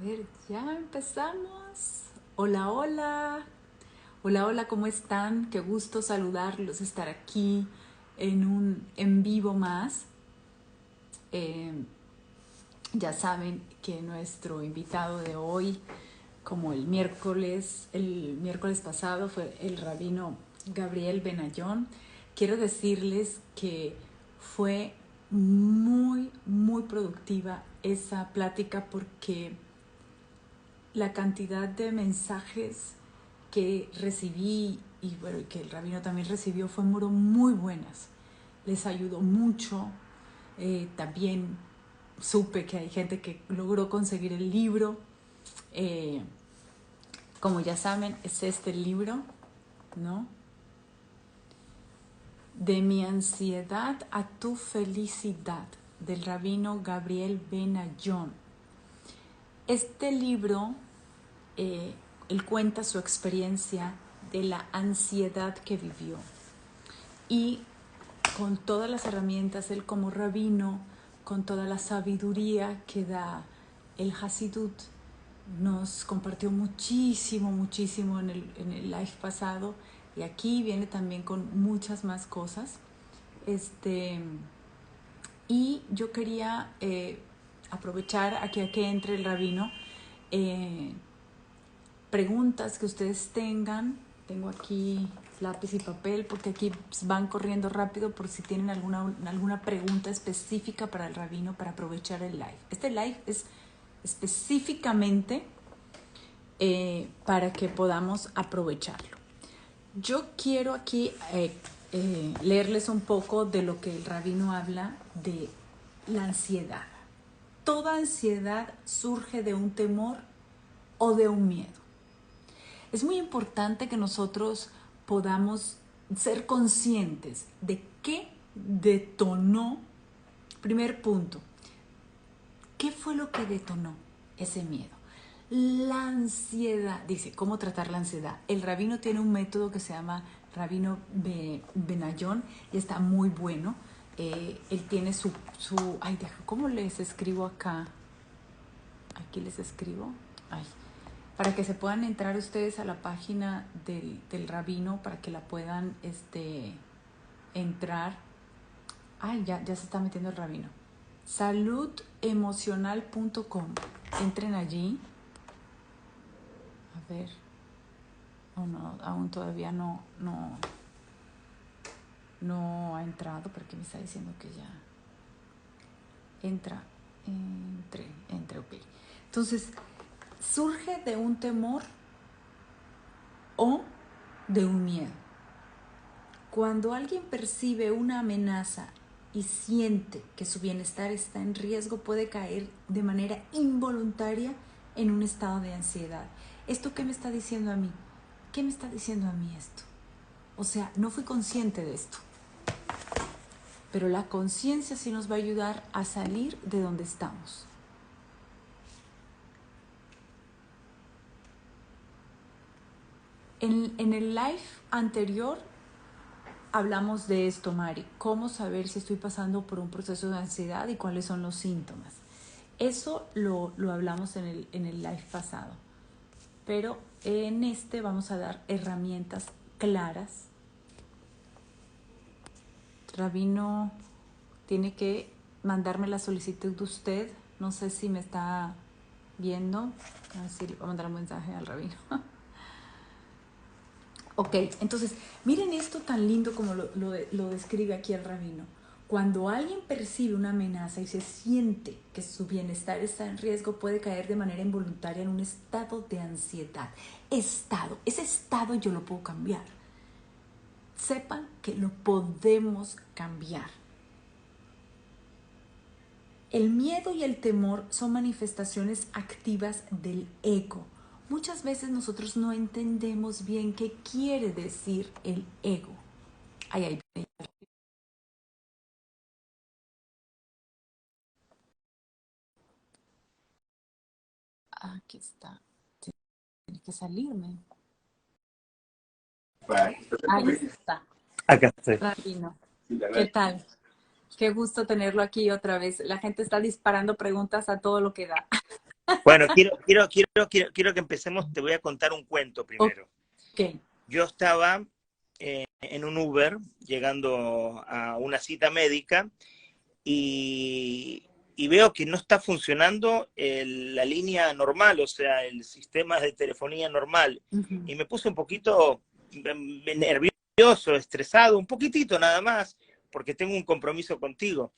ver, ya empezamos. Hola, hola. Hola, hola, ¿cómo están? Qué gusto saludarlos, estar aquí en un en vivo más. Eh, ya saben que nuestro invitado de hoy, como el miércoles pasado, fue el rabino Gabriel Benayón. Quiero decirles que fue muy productiva esa plática porque la cantidad de mensajes que recibí y bueno, que el rabino también recibió fueron muy buenas. Les ayudó mucho. También supe que hay gente que logró conseguir el libro. Eh, Como ya saben, es este el libro, ¿no? De mi ansiedad a tu felicidad, del rabino Gabriel Benayón. Este libro él cuenta su experiencia de la ansiedad que vivió y con todas las herramientas, él como rabino, con toda la sabiduría que da el Hasidut, nos compartió muchísimo en el live pasado y aquí viene también con muchas más cosas. Y yo quería aprovechar a que entre el rabino, eh, preguntas que ustedes tengan. Tengo aquí lápiz y papel porque aquí van corriendo rápido por si tienen alguna pregunta específica para el rabino para aprovechar el live. Este live es específicamente para que podamos aprovecharlo. Yo quiero aquí leerles un poco de lo que el rabino habla de la ansiedad. Toda ansiedad surge de un temor o de un miedo. Es muy importante que nosotros podamos ser conscientes de qué detonó. Primer punto, ¿qué fue lo que detonó ese miedo? La ansiedad. Dice, ¿cómo tratar la ansiedad? El rabino tiene un método que se llama Rabino Benayón y está muy bueno. Él tiene ay, ¿cómo les escribo acá? Aquí les escribo. Ay, para que se puedan entrar ustedes a la página del rabino, para que la puedan entrar. Ay, ya se está metiendo el rabino. Saludemocional.com. Entren allí. A ver. Oh, no, aún todavía no ha entrado, porque me está diciendo que ya entra. Entre, ok. Entonces, surge de un temor o de un miedo. Cuando alguien percibe una amenaza y siente que su bienestar está en riesgo, puede caer de manera involuntaria en un estado de ansiedad. ¿Esto qué me está diciendo a mí? ¿Qué me está diciendo a mí esto? O sea, no fui consciente de esto. Pero la conciencia sí nos va a ayudar a salir de donde estamos. En el live anterior hablamos de esto, Mari. ¿Cómo saber si estoy pasando por un proceso de ansiedad y cuáles son los síntomas? Eso lo hablamos en el live pasado. Pero en este vamos a dar herramientas claras. Rabino tiene que mandarme la solicitud de usted. No sé si me está viendo. A ver si le voy a mandar un mensaje al rabino. Ok, entonces, miren esto tan lindo como lo describe aquí el rabino. Cuando alguien percibe una amenaza y se siente que su bienestar está en riesgo, puede caer de manera involuntaria en un estado de ansiedad. Ese estado yo lo puedo cambiar. Sepan que lo podemos cambiar. El miedo y el temor son manifestaciones activas del ego. Muchas veces nosotros no entendemos bien qué quiere decir el ego. Ay, ay, aquí está. Tiene que salirme. Ahí está. Acá estoy. Rabino. ¿Qué tal? Qué gusto tenerlo aquí otra vez. La gente está disparando preguntas a todo lo que da. Bueno, quiero que empecemos. Te voy a contar un cuento primero. Ok. Yo estaba en un Uber llegando a una cita médica y veo que no está funcionando la línea normal, o sea, el sistema de telefonía normal. Ujú, Y me puse un poquito nervioso, estresado, un poquitito nada más, porque tengo un compromiso contigo.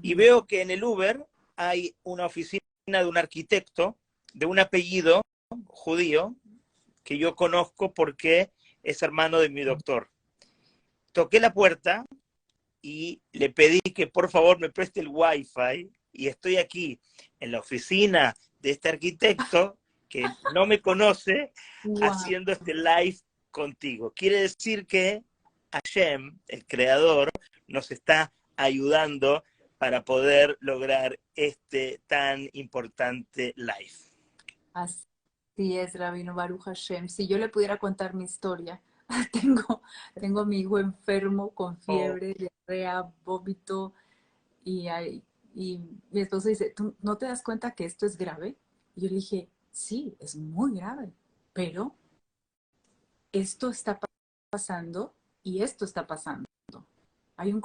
Y ujú. veo que en el Uber hay una oficina de un arquitecto de un apellido judío que yo conozco porque es hermano de mi doctor. Toqué la puerta y le pedí que por favor me preste el wifi y estoy aquí en la oficina de este arquitecto que no me conoce Wow. haciendo este live contigo. Quiere decir que Hashem, el creador, nos está ayudando para poder lograr este tan importante live. Así es, Rabino Baruch Hashem. Si yo le pudiera contar mi historia, tengo, tengo a mi hijo enfermo con Oh, fiebre, diarrea, vómito, y mi esposo dice, ¿tú no te das cuenta que esto es grave? Y yo le dije, sí, es muy grave, pero esto está pasando y esto está pasando. Hay un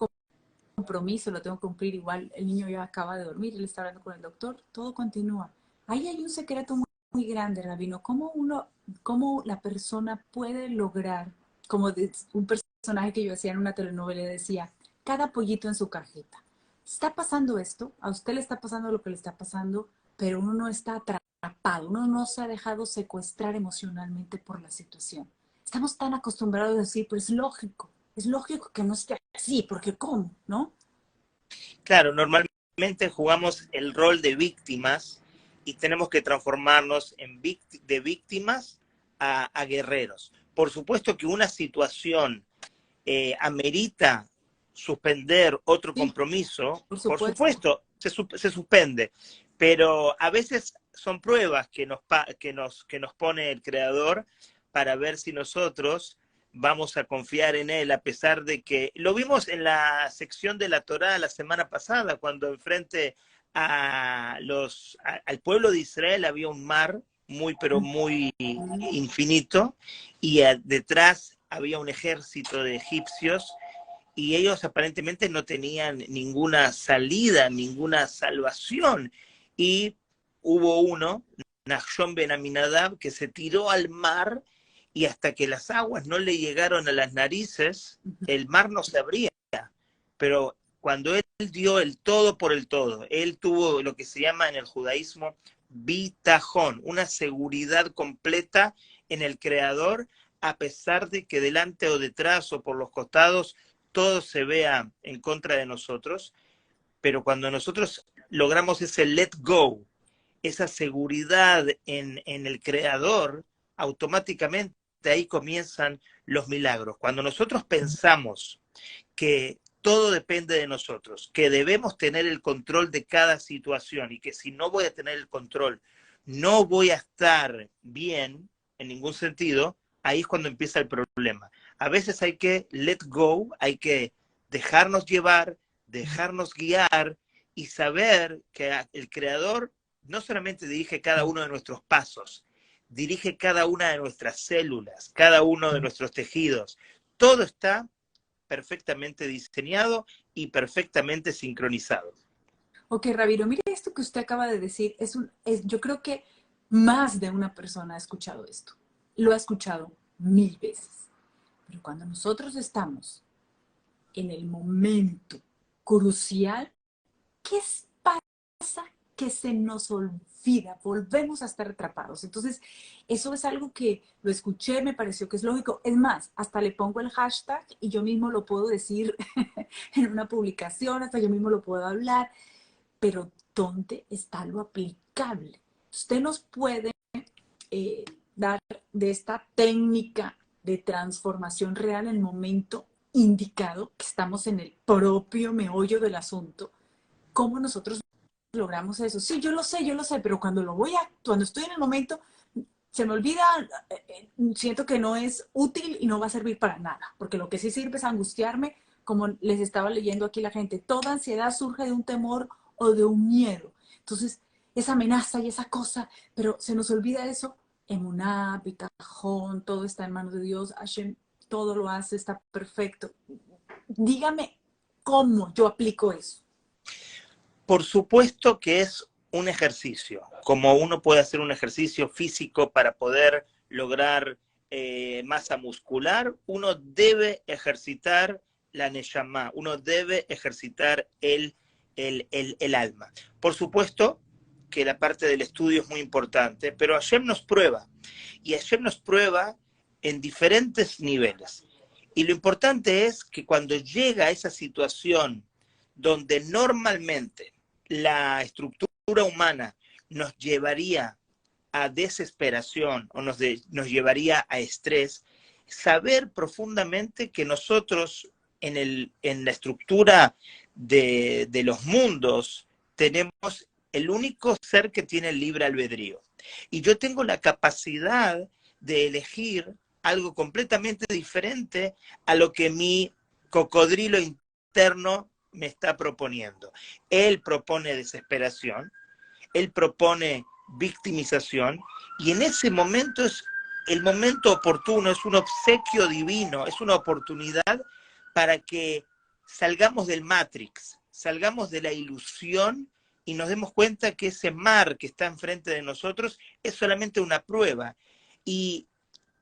compromiso, lo tengo que cumplir. Igual el niño ya acaba de dormir, él está hablando con el doctor, todo continúa. Ahí hay un secreto muy grande, Rabino. Cómo la persona puede lograr, como un personaje que yo hacía en una telenovela decía, cada pollito en su cajeta. Está pasando esto, a usted le está pasando lo que le está pasando, pero uno no está atrapado, uno no se ha dejado secuestrar emocionalmente por la situación. Estamos tan acostumbrados a decir, pues es lógico que no esté así, porque ¿cómo? ¿No? claro, normalmente jugamos el rol de víctimas y tenemos que transformarnos de víctimas a guerreros. Por supuesto que una situación amerita suspender otro Sí, compromiso, por por supuesto. supuesto, se suspende, pero a veces son pruebas que nos pone el creador para ver si nosotros vamos a confiar en él, a pesar de que lo vimos en la sección de la Torá la semana pasada, cuando enfrente al pueblo de Israel había un mar muy, pero muy infinito, y detrás había un ejército de egipcios y ellos aparentemente no tenían ninguna salida, ninguna salvación. Y hubo uno, Nachshon Ben Aminadab, que se tiró al mar y hasta que las aguas no le llegaron a las narices, el mar no se abría. Pero cuando él dio el todo por el todo, él tuvo lo que se llama en el judaísmo bitajón, una seguridad completa en el creador, a pesar de que delante o detrás o por los costados todo se vea en contra de nosotros, pero cuando nosotros logramos ese let go, esa seguridad en el creador, automáticamente ahí comienzan los milagros. Cuando nosotros pensamos que todo depende de nosotros, que debemos tener el control de cada situación y que si no voy a tener el control, no voy a estar bien en ningún sentido, ahí es cuando empieza el problema. A veces hay que let go, hay que dejarnos llevar, dejarnos guiar y saber que el creador no solamente dirige cada uno de nuestros pasos, dirige cada una de nuestras células, cada uno de nuestros tejidos. Todo está perfectamente diseñado y perfectamente sincronizado. Ok, Rabiro, mire esto que usted acaba de decir. Yo creo que más de una persona ha escuchado esto. Lo ha escuchado 1000 veces. Pero cuando nosotros estamos en el momento crucial, ¿qué pasa? Que se nos olvida, volvemos a estar atrapados. Entonces, eso es algo que lo escuché, me pareció que es lógico. Es más, hasta le pongo el hashtag y yo mismo lo puedo decir en una publicación, hasta yo mismo lo puedo hablar, pero ¿dónde está lo aplicable? Usted nos puede dar de esta técnica de transformación real en el momento indicado, que estamos en el propio meollo del asunto, cómo nosotros logramos eso. Sí, yo lo sé, pero cuando estoy en el momento, se me olvida, siento que no es útil y no va a servir para nada, porque lo que sí sirve es angustiarme, como les estaba leyendo aquí la gente. Toda ansiedad surge de un temor o de un miedo. Entonces, esa amenaza y esa cosa, pero se nos olvida eso. Emuná, Bitachon, todo está en manos de Dios, Hashem todo lo hace, está perfecto. Dígame cómo yo aplico eso. Por supuesto que es un ejercicio, como uno puede hacer un ejercicio físico para poder lograr masa muscular, uno debe ejercitar la neshama, uno debe ejercitar el alma. Por supuesto que la parte del estudio es muy importante, pero Hashem nos prueba, y Hashem nos prueba en diferentes niveles. Y lo importante es que cuando llega a esa situación donde normalmente la estructura humana nos llevaría a desesperación o nos llevaría a estrés, saber profundamente que nosotros en la estructura de los mundos tenemos el único ser que tiene el libre albedrío. Y yo tengo la capacidad de elegir algo completamente diferente a lo que mi cocodrilo interno me está proponiendo. Él propone desesperación, él propone victimización, y en ese momento es el momento oportuno, es un obsequio divino, es una oportunidad para que salgamos del Matrix, salgamos de la ilusión y nos demos cuenta que ese mar que está enfrente de nosotros es solamente una prueba. Y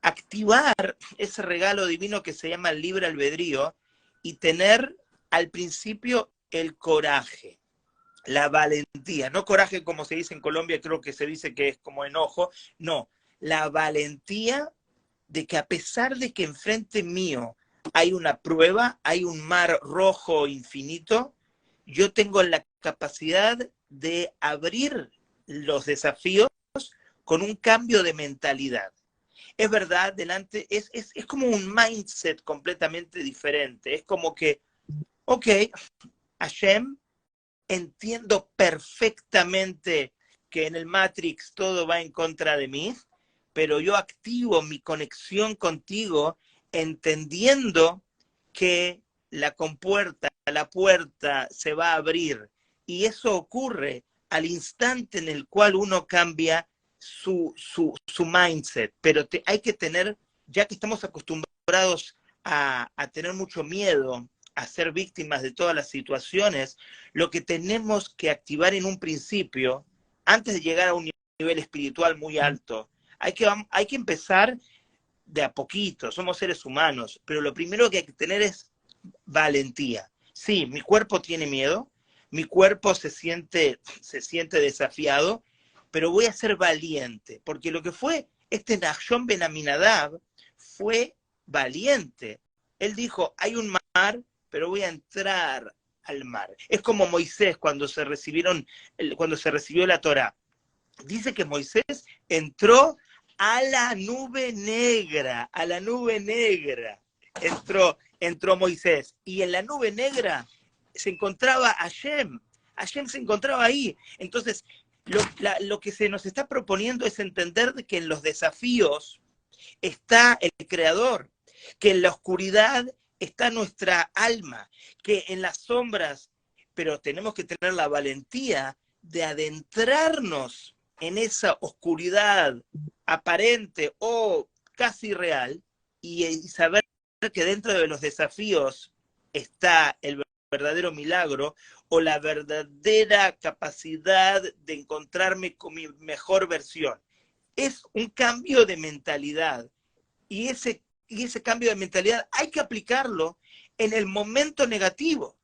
activar ese regalo divino que se llama el libre albedrío y tener al principio el coraje, la valentía, no coraje como se dice en Colombia, creo que se dice que es como enojo, no, la valentía de que a pesar de que enfrente mío hay una prueba, hay un mar rojo infinito, yo tengo la capacidad de abrir los desafíos con un cambio de mentalidad. Es verdad, es como un mindset completamente diferente. Es como que, ok, Hashem, entiendo perfectamente que en el Matrix todo va en contra de mí, pero yo activo mi conexión contigo entendiendo que la compuerta, la puerta se va a abrir. Y eso ocurre al instante en el cual uno cambia su mindset. Pero hay que tener, ya que estamos acostumbrados a tener mucho miedo, a ser víctimas de todas las situaciones, lo que tenemos que activar en un principio, antes de llegar a un nivel espiritual muy alto, hay que empezar de a poquito, somos seres humanos, pero lo primero que hay que tener es valentía. Sí, mi cuerpo tiene miedo, mi cuerpo se siente desafiado, pero voy a ser valiente, porque lo que fue este Nachshon Ben Aminadab fue valiente. Él dijo, hay un mar, pero voy a entrar al mar. Es como Moisés cuando se recibió la Torá. Dice que Moisés entró a la nube negra, entró Moisés, y en la nube negra se encontraba Hashem se encontraba ahí. Entonces, lo que se nos está proponiendo es entender que en los desafíos está el Creador, que en la oscuridad está nuestra alma, que en las sombras, pero tenemos que tener la valentía de adentrarnos en esa oscuridad aparente o casi real y saber que dentro de los desafíos está el verdadero milagro o la verdadera capacidad de encontrarme con mi mejor versión. Es un cambio de mentalidad y ese cambio de mentalidad hay que aplicarlo en el momento negativo.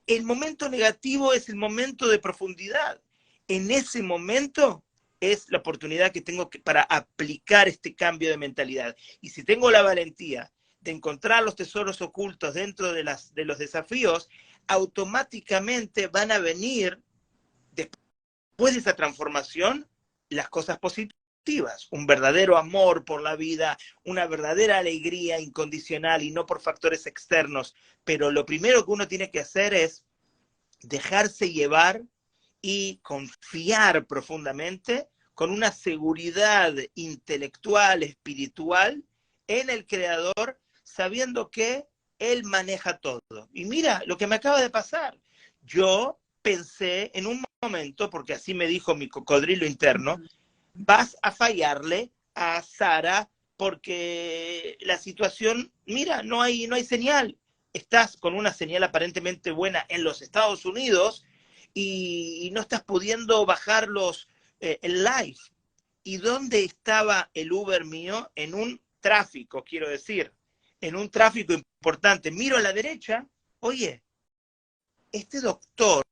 El momento negativo es el momento de profundidad. En ese momento es la oportunidad que tengo para aplicar este cambio de mentalidad. Y si tengo la valentía de encontrar los tesoros ocultos dentro de los desafíos, automáticamente van a venir, después de esa transformación, las cosas positivas. Un verdadero amor por la vida, una verdadera alegría incondicional y no por factores externos. Pero lo primero que uno tiene que hacer es dejarse llevar y confiar profundamente con una seguridad intelectual, espiritual, en el Creador, sabiendo que Él maneja todo. Y mira lo que me acaba de pasar. Yo pensé en un momento, porque así me dijo mi cocodrilo interno, vas a fallarle a Sara porque la situación, mira, no hay señal. Estás con una señal aparentemente buena en los Estados Unidos y no estás pudiendo bajar el live. ¿Y dónde estaba el Uber mío? En un tráfico, quiero decir, en un tráfico importante. Miro a la derecha, oye, este doctor,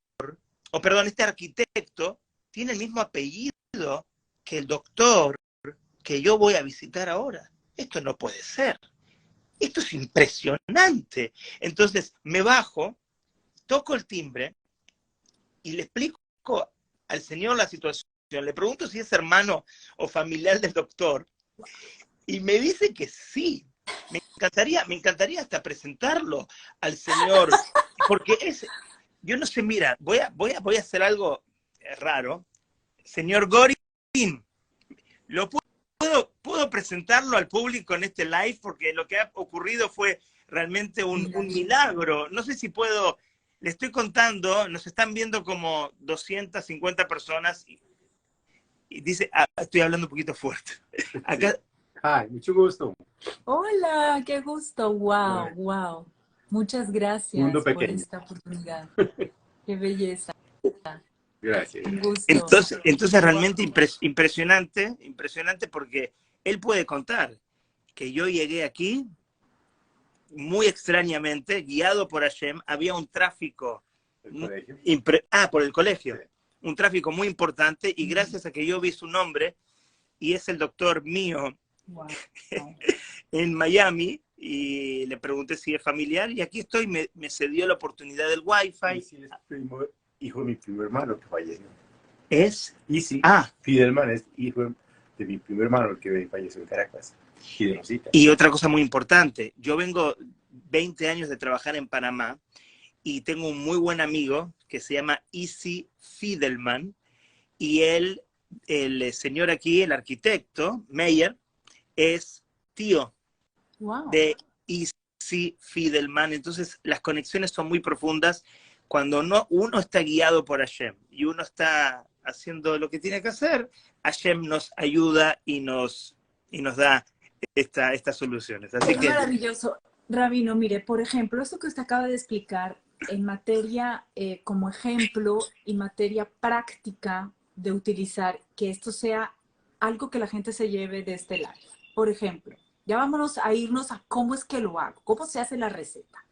o perdón, este arquitecto, tiene el mismo apellido que el doctor que yo voy a visitar ahora. Esto no puede ser. Esto es impresionante. Entonces me bajo, toco el timbre y le explico al señor la situación. Le pregunto si es hermano o familiar del doctor y me dice que sí. Me encantaría hasta presentarlo al señor, porque yo no sé, mira, voy a hacer algo raro. Señor Gorin, ¿puedo presentarlo al público en este live? Porque lo que ha ocurrido fue realmente un milagro. No sé si puedo, le estoy contando, nos están viendo como 250 personas y dice, estoy hablando un poquito fuerte. Acá. Hi, mucho gusto. Hola, qué gusto. Wow, wow. Muchas gracias por esta oportunidad. Qué belleza. Gracias. Un gusto. Entonces realmente impresionante porque él puede contar que yo llegué aquí muy extrañamente, guiado por Hashem, había un tráfico. Por el colegio. Sí. Un tráfico muy importante y gracias a que yo vi su nombre y es el doctor mío en Miami y le pregunté si es familiar y aquí estoy, me cedió la oportunidad del Wi-Fi. Sí, es hijo de mi primo hermano que falleció. ¿Es? Easy Fidelman es hijo de mi primer hermano, el que falleció en Caracas. Y otra cosa muy importante, yo vengo 20 años de trabajar en Panamá y tengo un muy buen amigo que se llama Easy Fidelman y el señor aquí, el arquitecto, Meyer, es tío de Easy Fidelman. Entonces las conexiones son muy profundas cuando uno está guiado por Hashem y uno está haciendo lo que tiene que hacer, Hashem nos ayuda y nos da estas soluciones. Así que maravilloso. Rabino, mire, por ejemplo, esto que usted acaba de explicar en materia como ejemplo y materia práctica de utilizar, que esto sea algo que la gente se lleve de este live. Por ejemplo, ya vámonos a irnos a cómo es que lo hago, cómo se hace la receta.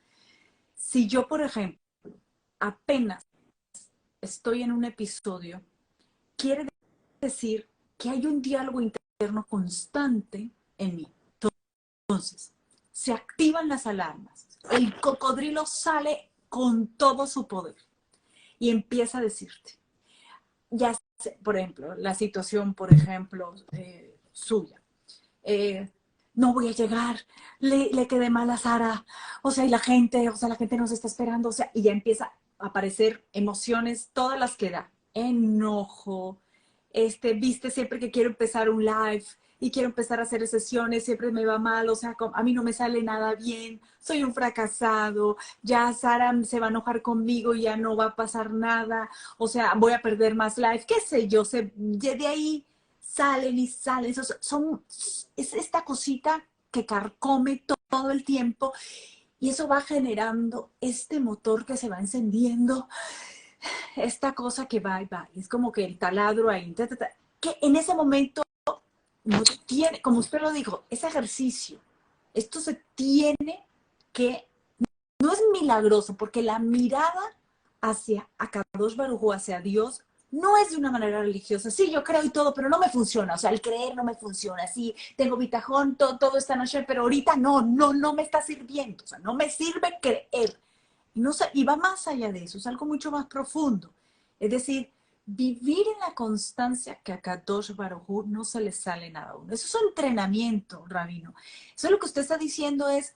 Si yo, por ejemplo, apenas estoy en un episodio, quiere decir que hay un diálogo interno constante en mí. Entonces, se activan las alarmas. El cocodrilo sale con todo su poder y empieza a decirte, ya sé, por ejemplo, la situación, por ejemplo, suya. No voy a llegar, le quedé mal a Sara, y la gente nos está esperando, y ya empieza a aparecer emociones, todas las que da, enojo, viste, siempre que quiero empezar un live y quiero empezar a hacer sesiones, siempre me va mal, a mí no me sale nada bien, soy un fracasado, ya Sara se va a enojar conmigo y ya no va a pasar nada, voy a perder más live, qué sé yo, de ahí salen y salen, es esta cosita que carcome todo el tiempo y eso va generando este motor que se va encendiendo, esta cosa que va y va, es como que el taladro ahí, que en ese momento no tiene, como usted lo dijo, es ejercicio, esto se tiene que, no es milagroso, porque la mirada hacia Akadosh Baruj Hu, hacia Dios, no es de una manera religiosa. Sí, yo creo y todo, pero no me funciona. El creer no me funciona. Sí, tengo bitajón, todo esta noche, pero ahorita no me está sirviendo. No me sirve creer. Y va más allá de eso, es algo mucho más profundo. Es decir, vivir en la constancia que a Kadosh Baruj Hu no se le sale nada a uno. Eso es un entrenamiento, Rabino. Eso es lo que usted está diciendo, es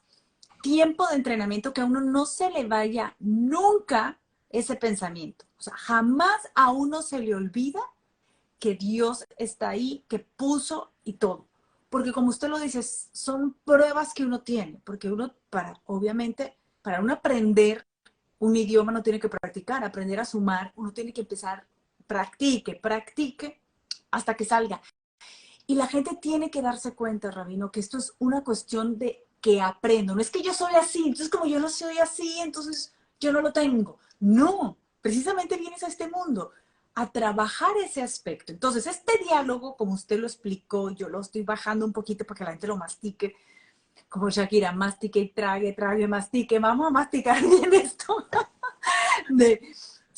tiempo de entrenamiento, que a uno no se le vaya nunca ese pensamiento. Jamás a uno se le olvida que Dios está ahí, que puso y todo. Porque como usted lo dice, son pruebas que uno tiene, porque uno, obviamente, para uno aprender un idioma no tiene que practicar, aprender a sumar, uno tiene que empezar, practique, practique hasta que salga. Y la gente tiene que darse cuenta, Rabino, que esto es una cuestión de que aprendo. No es que yo soy así, entonces como yo no soy así, entonces yo no lo tengo. No, precisamente vienes a este mundo a trabajar ese aspecto. Entonces, este diálogo, como usted lo explicó, yo lo estoy bajando un poquito para que la gente lo mastique, como Shakira, mastique y trague, trague, mastique, vamos a masticar bien esto, de,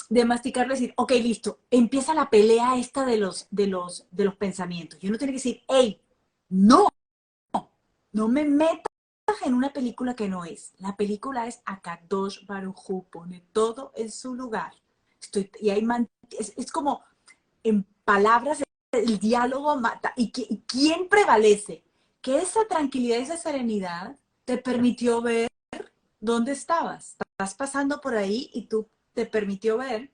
de masticarlo y decir, ok, listo, empieza la pelea esta de los pensamientos. Y uno tiene que decir, hey, no, no me metas en una película que no es. La película es Akadosh Baruj Hu, pone todo en su lugar. Y hay es como en palabras, el diálogo mata. ¿Y quién prevalece? Que esa tranquilidad, esa serenidad te permitió ver dónde estabas. Estás pasando por ahí y tú te permitió ver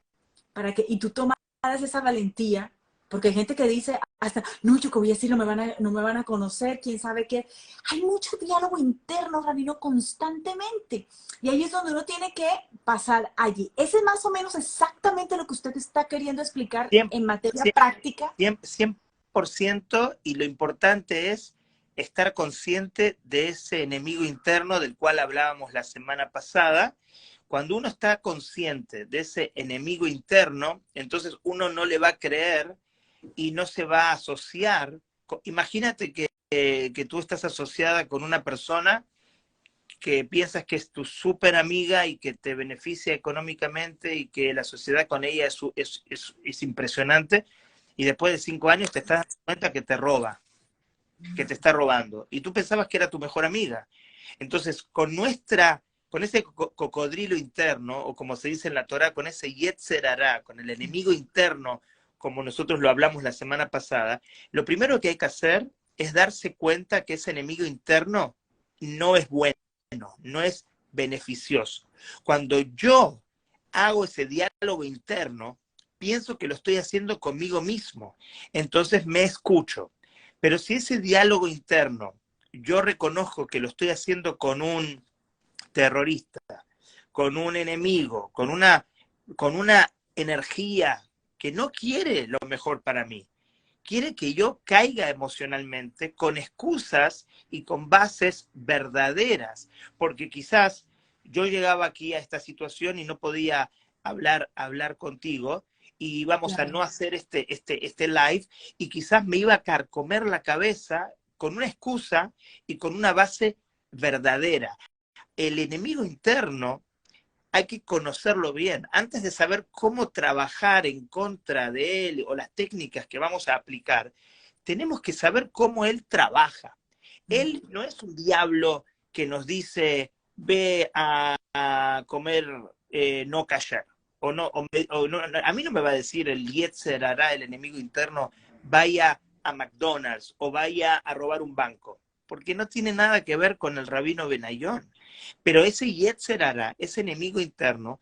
y tú tomaras esa valentía, porque hay gente que dice hasta, no, yo que voy a decir, no me van a conocer, quién sabe qué. Hay mucho diálogo interno, Rabino, constantemente. Y ahí es donde uno tiene que pasar allí. Ese es más o menos exactamente lo que usted está queriendo explicar 100%, en materia práctica. 100%, y lo importante es estar consciente de ese enemigo interno del cual hablábamos la semana pasada. Cuando uno está consciente de ese enemigo interno, entonces uno no le va a creer y no se va a asociar. Imagínate que tú estás asociada con una persona que piensas que es tu súper amiga y que te beneficia económicamente y que la sociedad con ella es impresionante, y después de 5 años te estás dando cuenta que te roba, que te está robando, y tú pensabas que era tu mejor amiga. Entonces, con ese cocodrilo interno, o como se dice en la Torah, con ese Yetzer Hará, con el enemigo interno, como nosotros lo hablamos la semana pasada, lo primero que hay que hacer es darse cuenta que ese enemigo interno no es bueno, no es beneficioso. Cuando yo hago ese diálogo interno, pienso que lo estoy haciendo conmigo mismo, entonces me escucho. Pero si ese diálogo interno yo reconozco que lo estoy haciendo con un terrorista, con un enemigo, con una energía que no quiere lo mejor para mí, quiere que yo caiga emocionalmente con excusas y con bases verdaderas, porque quizás yo llegaba aquí a esta situación y no podía hablar contigo, y vamos a Claro. no hacer este live, y quizás me iba a carcomer la cabeza con una excusa y con una base verdadera. El enemigo interno hay que conocerlo bien. Antes de saber cómo trabajar en contra de él o las técnicas que vamos a aplicar, tenemos que saber cómo él trabaja. Él no es un diablo que nos dice, ve a comer no kasher. A mí no me va a decir el Yetzer Hará, el enemigo interno, vaya a McDonald's o vaya a robar un banco, porque no tiene nada que ver con el rabino Benayón. Pero ese Yetzer Hará, ese enemigo interno,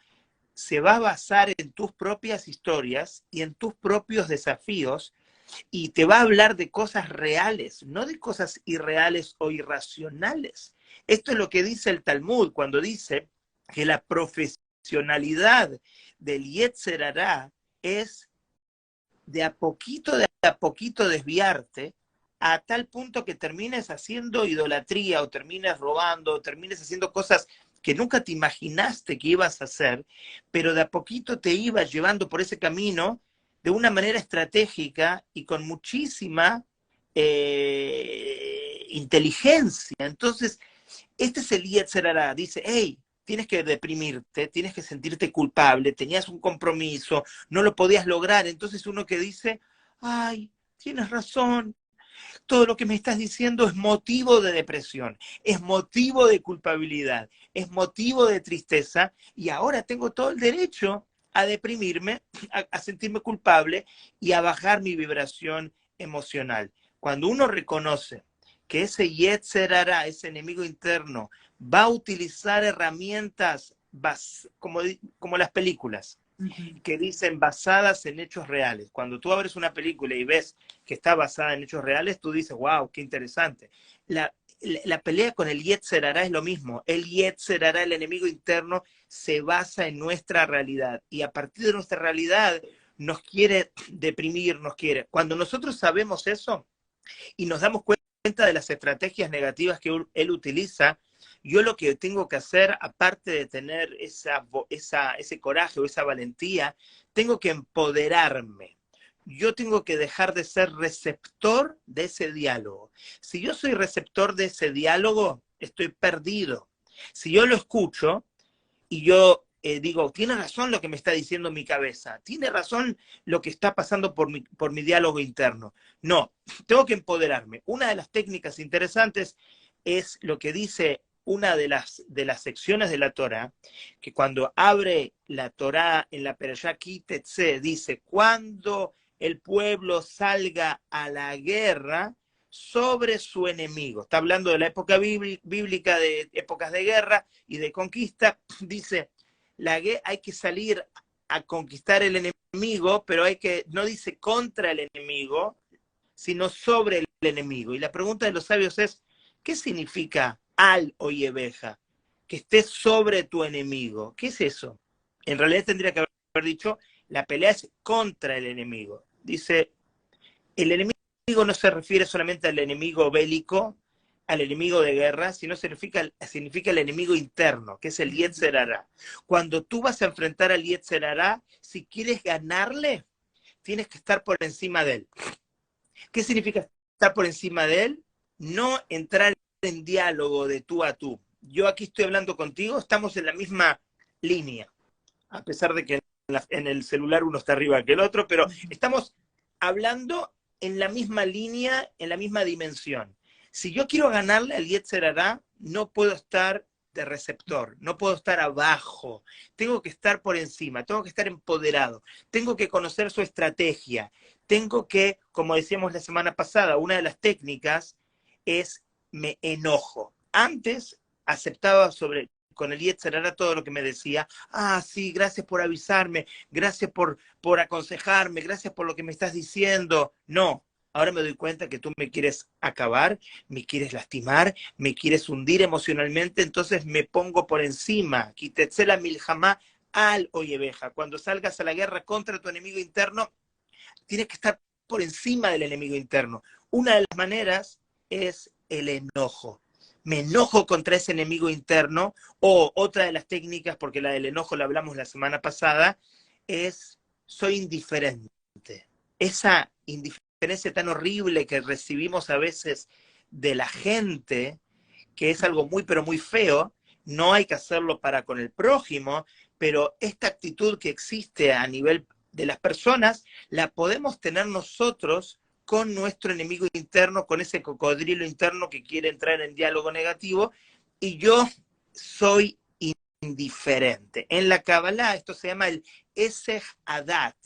se va a basar en tus propias historias y en tus propios desafíos, y te va a hablar de cosas reales, no de cosas irreales o irracionales. Esto es lo que dice el Talmud cuando dice que la profesionalidad del Yetzer Hará es de a poquito desviarte a tal punto que termines haciendo idolatría, o termines robando, o termines haciendo cosas que nunca te imaginaste que ibas a hacer, pero de a poquito te ibas llevando por ese camino de una manera estratégica y con muchísima inteligencia. Entonces, este es el Yetzer Hará. Dice, hey, tienes que deprimirte, tienes que sentirte culpable, tenías un compromiso, no lo podías lograr. Entonces uno que dice, ay, tienes razón, todo lo que me estás diciendo es motivo de depresión, es motivo de culpabilidad, es motivo de tristeza, y ahora tengo todo el derecho a deprimirme, a sentirme culpable y a bajar mi vibración emocional. Cuando uno reconoce que ese Yetzer Hará, ese enemigo interno, va a utilizar herramientas como las películas, Ujú. que dicen basadas en hechos reales. Cuando tú abres una película y ves que está basada en hechos reales, tú dices, wow, qué interesante. la pelea con el Yetzer Hará es lo mismo. El Yetzer Hará, el enemigo interno, se basa en nuestra realidad. Y a partir de nuestra realidad nos quiere deprimir, nos quiere. Cuando nosotros sabemos eso y nos damos cuenta de las estrategias negativas que él utiliza, yo lo que tengo que hacer, aparte de tener ese coraje o esa valentía, tengo que empoderarme. Yo tengo que dejar de ser receptor de ese diálogo. Si yo soy receptor de ese diálogo, estoy perdido. Si yo lo escucho y yo digo, tiene razón lo que me está diciendo mi cabeza, tiene razón lo que está pasando por mi diálogo interno. No, tengo que empoderarme. Una de las técnicas interesantes es lo que dice una de las secciones de la Torá, que cuando abre la Torá en la Perashá Ki Tetzé, dice, cuando el pueblo salga a la guerra sobre su enemigo. Está hablando de la época bíblica, de épocas de guerra y de conquista. Dice, hay que salir a conquistar el enemigo, pero no dice contra el enemigo, sino sobre el enemigo. Y la pregunta de los sabios es, ¿qué significa al oyebeja? Que estés sobre tu enemigo. ¿Qué es eso? En realidad tendría que haber dicho, la pelea es contra el enemigo. Dice, el enemigo no se refiere solamente al enemigo bélico, al enemigo de guerra, sino significa el enemigo interno, que es el Yetzer Hará. Cuando tú vas a enfrentar al Yetzer Hará, si quieres ganarle, tienes que estar por encima de él. ¿Qué significa estar por encima de él? No entrar en diálogo de tú a tú. Yo aquí estoy hablando contigo, estamos en la misma línea, a pesar de que en el celular uno está arriba que el otro, pero estamos hablando en la misma línea, en la misma dimensión. Si yo quiero ganarle al Yetzer Hará, no puedo estar de receptor, no puedo estar abajo, tengo que estar por encima, tengo que estar empoderado, tengo que conocer su estrategia, tengo que, como decíamos la semana pasada, una de las técnicas es me enojo. Antes aceptaba con el Yetzer Hará todo lo que me decía, sí, gracias por avisarme, gracias por aconsejarme, gracias por lo que me estás diciendo. No, ahora me doy cuenta que tú me quieres acabar, me quieres lastimar, me quieres hundir emocionalmente, entonces me pongo por encima. Kitetzela milhamá al oyebeja. Cuando salgas a la guerra contra tu enemigo interno, tienes que estar por encima del enemigo interno. Una de las maneras es el enojo. Me enojo contra ese enemigo interno, o otra de las técnicas, porque la del enojo la hablamos la semana pasada, es soy indiferente. Esa indiferencia tan horrible que recibimos a veces de la gente, que es algo muy, pero muy feo, no hay que hacerlo para con el prójimo, pero esta actitud que existe a nivel de las personas, la podemos tener nosotros con nuestro enemigo interno, con ese cocodrilo interno que quiere entrar en diálogo negativo, y yo soy indiferente. En la Kabbalah esto se llama el Esej Adat,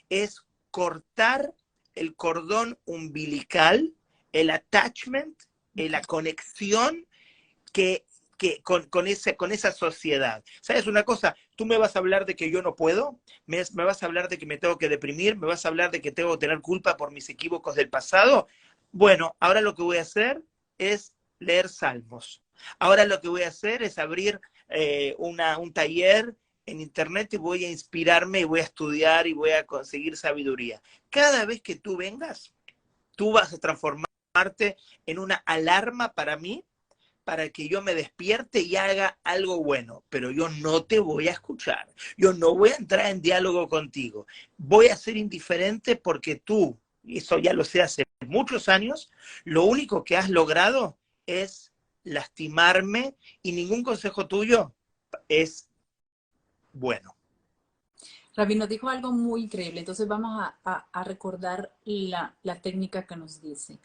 es cortar el cordón umbilical, el attachment, la conexión con esa sociedad. ¿Sabes una cosa? Tú me vas a hablar de que yo no puedo, me vas a hablar de que me tengo que deprimir, me vas a hablar de que tengo que tener culpa por mis equívocos del pasado. Bueno, ahora lo que voy a hacer es leer salmos. Ahora lo que voy a hacer es abrir un taller en internet y voy a inspirarme y voy a estudiar y voy a conseguir sabiduría. Cada vez que tú vengas, tú vas a transformarte en una alarma para mí, para que yo me despierte y haga algo bueno, pero yo no te voy a escuchar, yo no voy a entrar en diálogo contigo, voy a ser indiferente porque tú, y eso ya lo sé hace muchos años, lo único que has logrado es lastimarme y ningún consejo tuyo es bueno. Rabbi nos dijo algo muy increíble, entonces vamos a recordar la técnica que nos dice.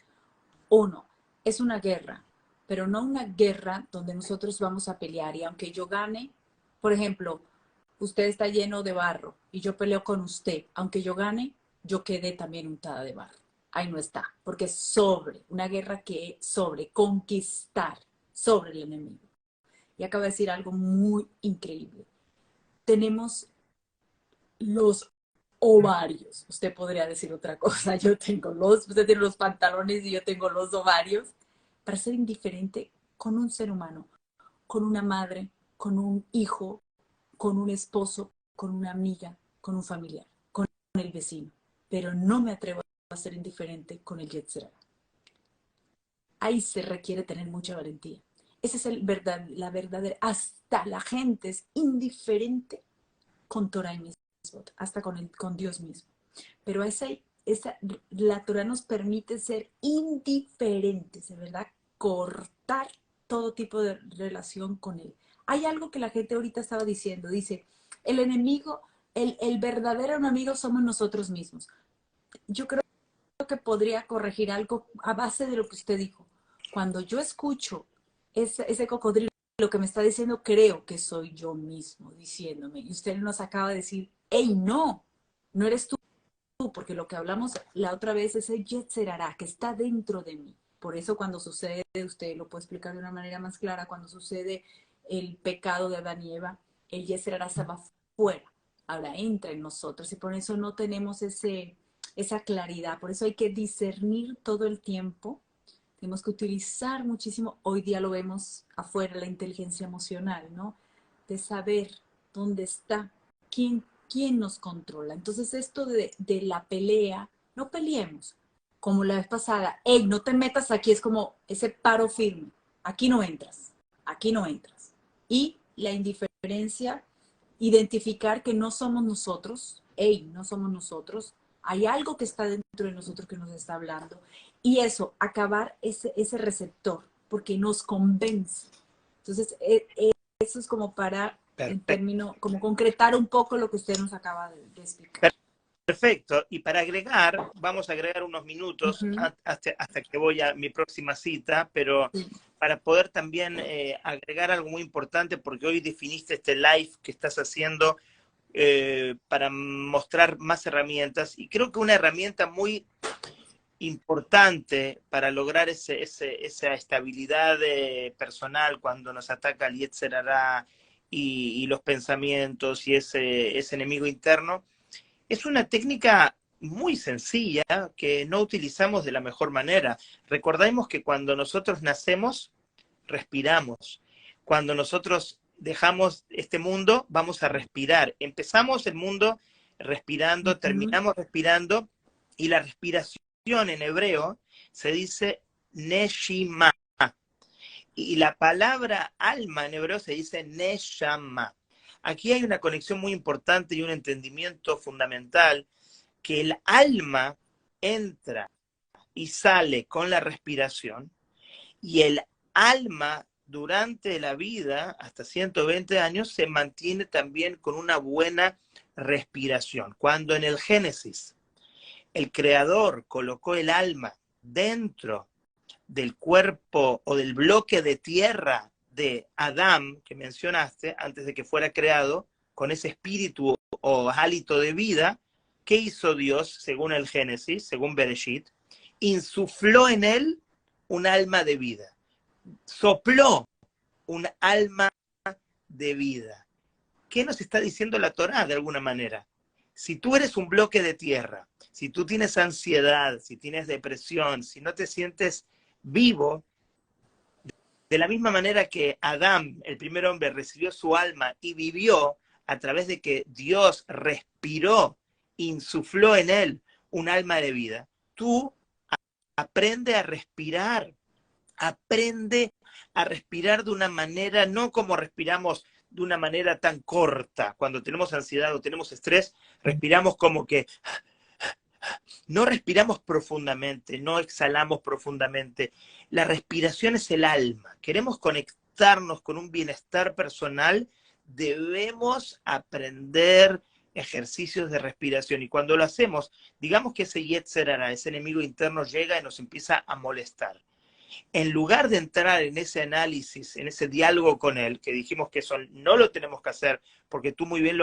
Uno, es una guerra, pero no una guerra donde nosotros vamos a pelear y aunque yo gane, por ejemplo, usted está lleno de barro y yo peleo con usted, aunque yo gane, yo quedé también untada de barro. Ahí no está, porque es sobre, una guerra que es sobre, conquistar sobre el enemigo. Y acaba de decir algo muy increíble. Tenemos los ovarios. Usted podría decir otra cosa. Yo tengo usted tiene los pantalones y yo tengo los ovarios. para ser indiferente con un ser humano, con una madre, con un hijo, con un esposo, con una amiga, con un familiar, con el vecino. Pero no me atrevo a ser indiferente con el Yetzer Hara. Ahí se requiere tener mucha valentía. Esa es la verdadera. Hasta la gente es indiferente con Torah y Mitzvot, hasta con Dios mismo. Pero la Torah nos permite ser indiferentes, de verdad, cortar todo tipo de relación con Él. Hay algo que la gente ahorita estaba diciendo, dice, el enemigo, el verdadero enemigo somos nosotros mismos. Yo creo que podría corregir algo a base de lo que usted dijo. Cuando yo escucho ese cocodrilo, lo que me está diciendo, creo que soy yo mismo diciéndome. Y usted nos acaba de decir, hey, no eres tú, porque lo que hablamos la otra vez es el Yetzer Hara, que está dentro de mí. Por eso cuando sucede, usted lo puede explicar de una manera más clara, cuando sucede el pecado de Adán y Eva, el Yetzer Hara se va fuera, ahora entra en nosotros, y por eso no tenemos esa claridad. Por eso hay que discernir todo el tiempo. Tenemos que utilizar muchísimo, hoy día lo vemos afuera, la inteligencia emocional, ¿no? De saber dónde está, quién nos controla. Entonces esto de la pelea, no peleemos. Como la vez pasada, hey, no te metas aquí, es como ese paro firme. Aquí no entras, aquí no entras. Y la indiferencia, identificar que no somos nosotros, hey, no somos nosotros, hay algo que está dentro de nosotros que nos está hablando. Y eso, acabar ese receptor, porque nos convence. Entonces, eso es como para, en términos, como concretar un poco lo que usted nos acaba de explicar. Perfecto. Y para agregar, vamos a agregar unos minutos hasta que voy a mi próxima cita, pero para poder también agregar algo muy importante, porque hoy definiste este live que estás haciendo para mostrar más herramientas, y creo que una herramienta muy importante para lograr esa estabilidad personal cuando nos ataca el Yetzer Hara y los pensamientos y ese enemigo interno, es una técnica muy sencilla que no utilizamos de la mejor manera. Recordemos que cuando nosotros nacemos, respiramos. Cuando nosotros dejamos este mundo, vamos a respirar. Empezamos el mundo respirando, terminamos respirando, y la respiración en hebreo se dice neshima. Y la palabra alma en hebreo se dice neshama. Aquí hay una conexión muy importante y un entendimiento fundamental, que el alma entra y sale con la respiración, y el alma durante la vida, hasta 120 años, se mantiene también con una buena respiración. Cuando en el Génesis el Creador colocó el alma dentro del cuerpo o del bloque de tierra de Adán, que mencionaste, antes de que fuera creado, con ese espíritu o hálito de vida, ¿qué hizo Dios, según el Génesis, según Bereshit? Insufló en él un alma de vida. Sopló un alma de vida. ¿Qué nos está diciendo la Torá de alguna manera? Si tú eres un bloque de tierra, si tú tienes ansiedad, si tienes depresión, si no te sientes vivo, de la misma manera que Adán, el primer hombre, recibió su alma y vivió a través de que Dios respiró, insufló en él un alma de vida, tú aprende a respirar de una manera, no como respiramos de una manera tan corta. Cuando tenemos ansiedad o tenemos estrés, respiramos como que no respiramos profundamente, no exhalamos profundamente. La respiración es el alma. Queremos conectarnos con un bienestar personal, debemos aprender ejercicios de respiración. Y cuando lo hacemos, digamos que ese Yetzer Hara, ese enemigo interno, llega y nos empieza a molestar. En lugar de entrar en ese análisis, en ese diálogo con él, que dijimos que eso no lo tenemos que hacer, porque tú muy bien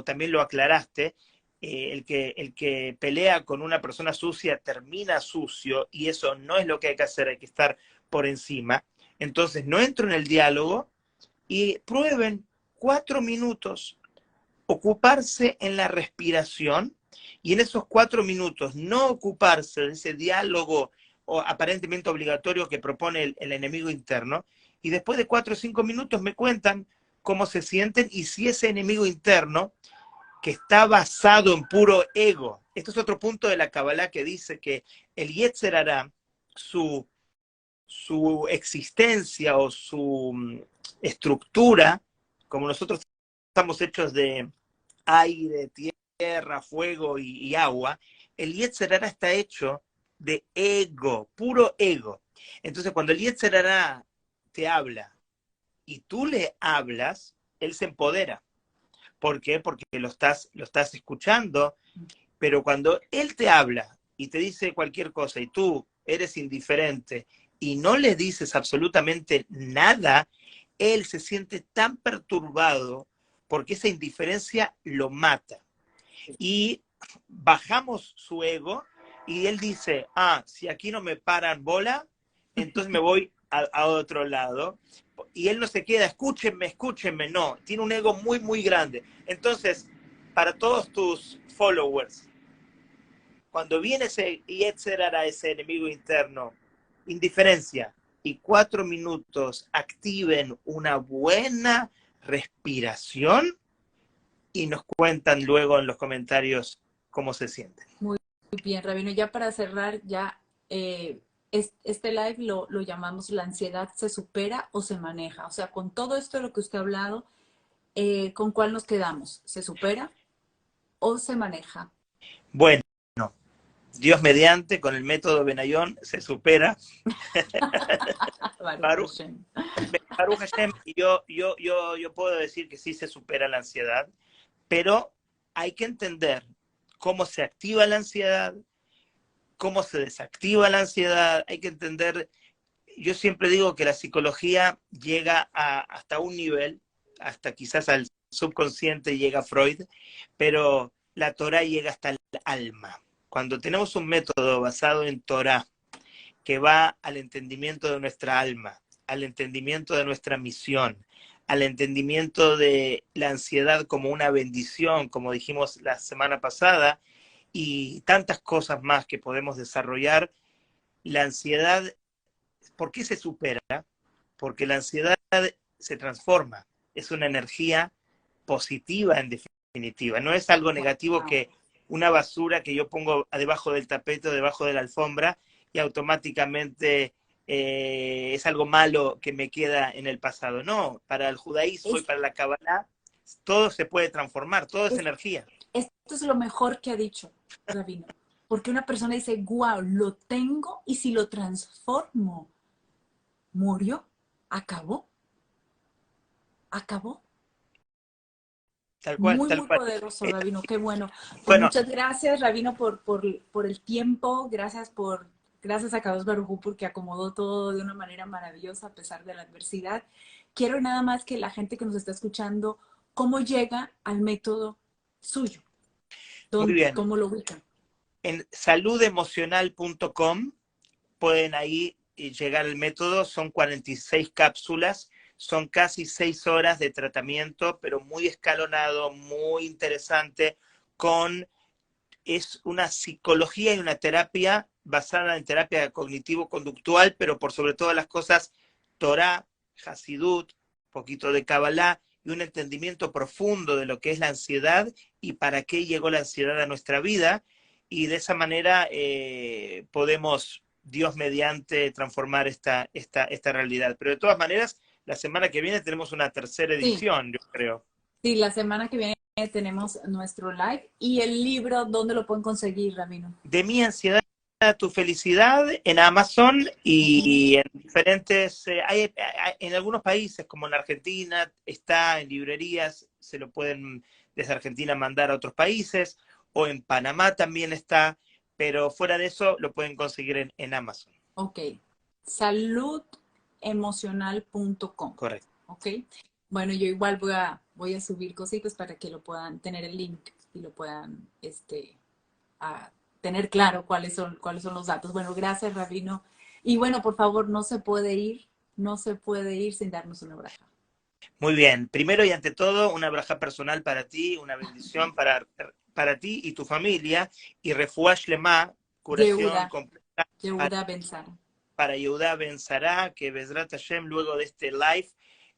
también lo aclaraste, el que pelea con una persona sucia termina sucio, y eso no es lo que hay que hacer, hay que estar por encima. Entonces no entro en el diálogo, y prueben 4 minutos ocuparse en la respiración, y en esos 4 minutos no ocuparse de ese diálogo aparentemente obligatorio que propone el enemigo interno, y después de 4 o 5 minutos me cuentan cómo se sienten y si ese enemigo interno, que está basado en puro ego, esto es otro punto de la Kabbalah que dice que el Yetzer Hara, su existencia o su estructura, como nosotros estamos hechos de aire, tierra, fuego y agua, el Yetzer Hara está hecho de ego, puro ego. Entonces, cuando el Yetzer Hara te habla y tú le hablas, él se empodera. ¿Por qué? Porque lo estás escuchando, pero cuando él te habla y te dice cualquier cosa y tú eres indiferente y no le dices absolutamente nada, él se siente tan perturbado porque esa indiferencia lo mata. Y bajamos su ego y él dice, si aquí no me paran bola, entonces me voy a otro lado. Y él no se queda, escúchenme, no, tiene un ego muy, muy grande. Entonces, para todos tus followers, cuando viene ese Yetzer Hara, ese enemigo interno, indiferencia, y 4 minutos activen una buena respiración y nos cuentan luego en los comentarios cómo se sienten. Muy bien, Rabino. Ya para cerrar, ya este live lo llamamos ¿la ansiedad se supera o se maneja? O sea, con todo esto de lo que usted ha hablado, ¿con cuál nos quedamos? ¿Se supera o se maneja? Bueno, Dios mediante, con el método Benayón se supera. Baruch Hashem, yo puedo decir que sí se supera la ansiedad, pero hay que entender cómo se activa la ansiedad, cómo se desactiva la ansiedad, hay que entender, yo siempre digo que la psicología llega hasta un nivel, hasta quizás al subconsciente llega Freud, pero la Torah llega hasta el alma. Cuando tenemos un método basado en Torah, que va al entendimiento de nuestra alma, al entendimiento de nuestra misión, al entendimiento de la ansiedad como una bendición, como dijimos la semana pasada, y tantas cosas más que podemos desarrollar, la ansiedad, ¿por qué se supera? Porque la ansiedad se transforma, es una energía positiva en definitiva, no es algo negativo que una basura que yo pongo debajo del tapete o debajo de la alfombra y automáticamente es algo malo que me queda en el pasado. No, para el judaísmo y para la Kabbalah todo se puede transformar, todo es energía. Esto es lo mejor que ha dicho Rabino, porque una persona dice, wow, lo tengo y si lo transformo, murió, acabó. Tal cual, muy, tal muy cual. poderoso, Rabino, qué bueno. Pues Bueno, muchas gracias, Rabino, por el tiempo, gracias a Kadosh Baruj Hu porque acomodó todo de una manera maravillosa a pesar de la adversidad. Quiero nada más que la gente que nos está escuchando, ¿cómo llega al método suyo? muy bien. ¿Cómo lo ubican? En saludemocional.com pueden ahí llegar al método, son 46 cápsulas, son casi 6 horas de tratamiento, pero muy escalonado, muy interesante, es una psicología y una terapia basada en terapia cognitivo-conductual, pero por sobre todas las cosas, Torah, Hasidut, poquito de Kabbalah, y un entendimiento profundo de lo que es la ansiedad y para qué llegó la ansiedad a nuestra vida, y de esa manera podemos, Dios mediante, transformar esta realidad. Pero de todas maneras, la semana que viene tenemos una tercera edición, sí. Yo creo. Sí, la semana que viene tenemos nuestro live. ¿Y el libro dónde lo pueden conseguir, Rabino? De mi ansiedad a tu felicidad en Amazon y en diferentes, en algunos países como en Argentina, está en librerías, se lo pueden desde Argentina mandar a otros países, o en Panamá también está, pero fuera de eso lo pueden conseguir en Amazon. Ok, saludemocional.com. Correcto. Ok, bueno, yo igual voy a subir cositas para que lo puedan tener el link y lo puedan tener claro cuáles son los datos. Bueno, gracias, Rabino. Y bueno, por favor, no se puede ir sin darnos una braja. Muy bien. Primero y ante todo, una braja personal para ti, una bendición para ti y tu familia, y refuah shlema, curación completa Yehuda Ben Sara. Para Yehuda Ben Sara, que Bezrat Hashem, luego de este live,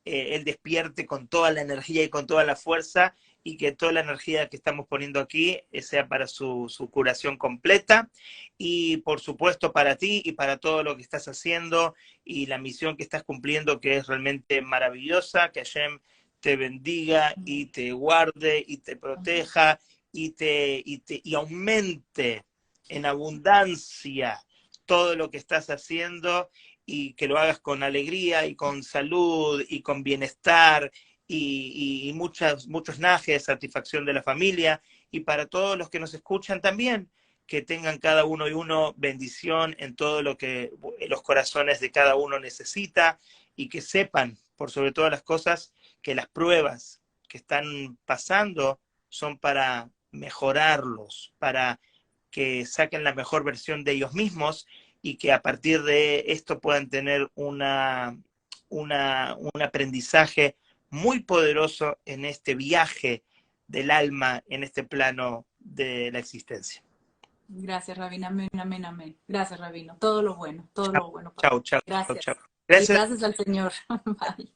él despierte con toda la energía y con toda la fuerza, y que toda la energía que estamos poniendo aquí sea para su curación completa, y por supuesto para ti y para todo lo que estás haciendo y la misión que estás cumpliendo, que es realmente maravillosa. Que Hashem te bendiga y te guarde y te proteja y aumente en abundancia todo lo que estás haciendo, y que lo hagas con alegría y con salud y con bienestar y muchos najes, satisfacción de la familia, y para todos los que nos escuchan también, que tengan cada uno y uno bendición en todo lo que los corazones de cada uno necesita, y que sepan, por sobre todas las cosas, que las pruebas que están pasando son para mejorarlos, para que saquen la mejor versión de ellos mismos, y que a partir de esto puedan tener un aprendizaje muy poderoso en este viaje del alma, en este plano de la existencia. Gracias, Rabino. Amén, amén, amén. Gracias, Rabino. Todo lo bueno Chao, para chao, ti. chao, Gracias. chao. Y Gracias. gracias al Señor. Bye.